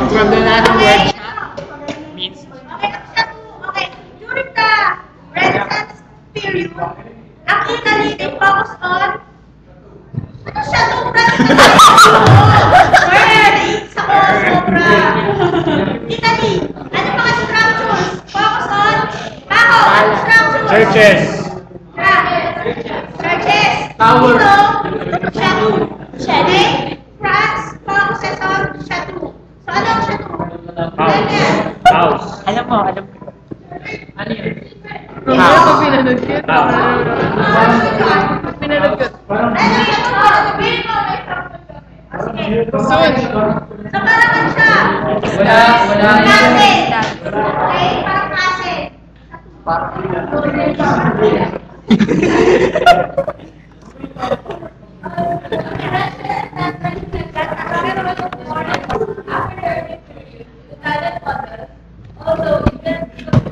Ganda na ng word means. Okay, during the Renaissance period, ang Italy, they focus on ano siya, sobra sobra. Italy, ano mga structures? Focus on baho, structures. Churches. Churches. Tower. Dito, chateau. Okay? France focuses on chateau. So, ano ang chateau? House. Alam mo. Ano yun? Pag pinanood ko. Soon. So, parang siya. Wala. Kasi. Okay? Parang kasi.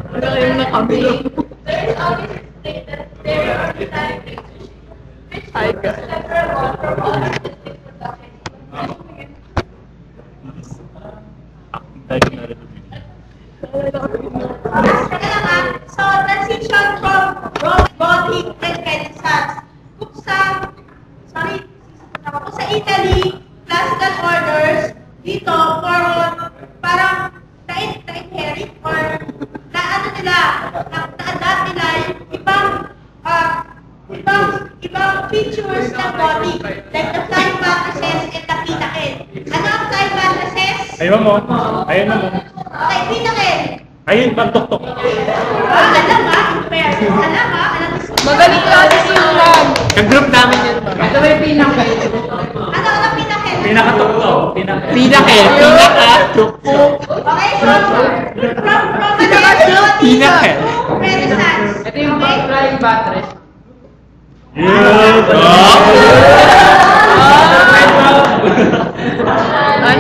Wala kayong nakabilo. Hi guys. So, transition from Gothic and Renaissance. Kung sa Italy, classical orders, dito, parang na-inherit or na-adapt nila yung ibang features ng Gothic, like the flying mattresses and the pinnacle. Ano ang flying mattresses? Ayun mo. Okay, pinnacle. Ayun, pagtuktok. Alam ha? Magaling klase si Ma'am. Kag-group namin yun. Ito ba yung pinakay? Ano ang pinnacle? Pinakatuktok. Pinakay. Okay, from Pinnacle. Renaissance. Ito yung flying batteries.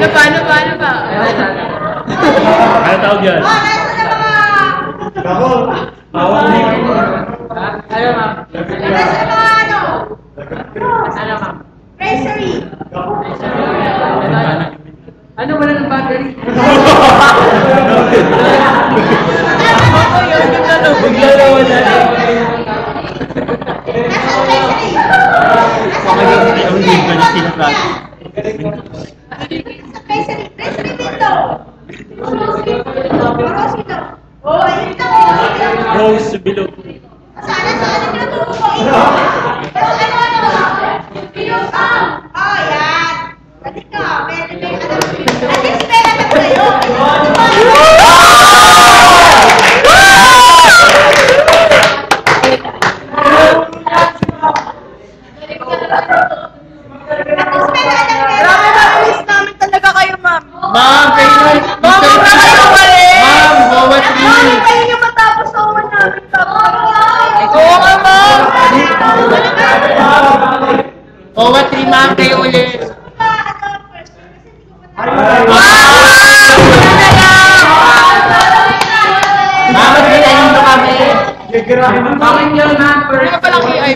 Paano ba? Ano tawag yan? Oh, Ano ma'am? nasa na mga ano? Ano ma'am? Racery. Ano wala ng battery? Racery window. Oh, ayun na. Rose below. Sana tinuturo ko ito. Pero ano? Pinusang. Oh, yan. Pwede ka. May ano. At least pera na kayo. Grabe na miss namin talaga kayo, Ma'am. Ma'am, kayo Ma'am, Bowa Ma'am, kayo yung matapos sa uwan namin. Oo nga, Ma'am. Bowa 3 ma'am, kayo ulit. Ma'am, magbilayin mo kami. Bakit nyo ma'am? Ano ka palang AI?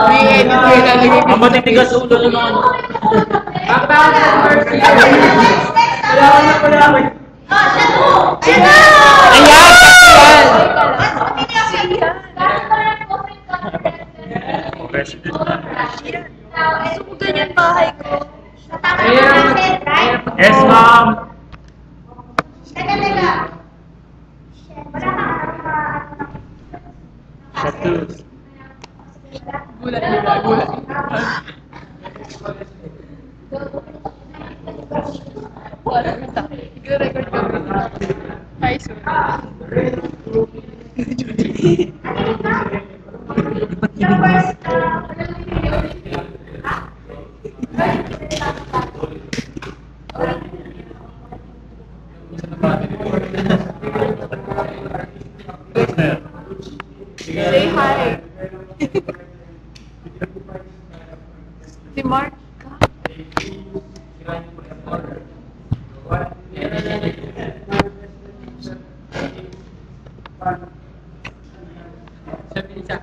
May edit ko ilalagay ko. Ang matitigas sa ulo naman. Bakit sa first year? President. Gusto ko ganyan bahay ko. Yes, ma'am. Chateau. Gulat. Wala na tayo. Nag-record kami. Hi, sorry. Say hi. Mark. Sabi niya.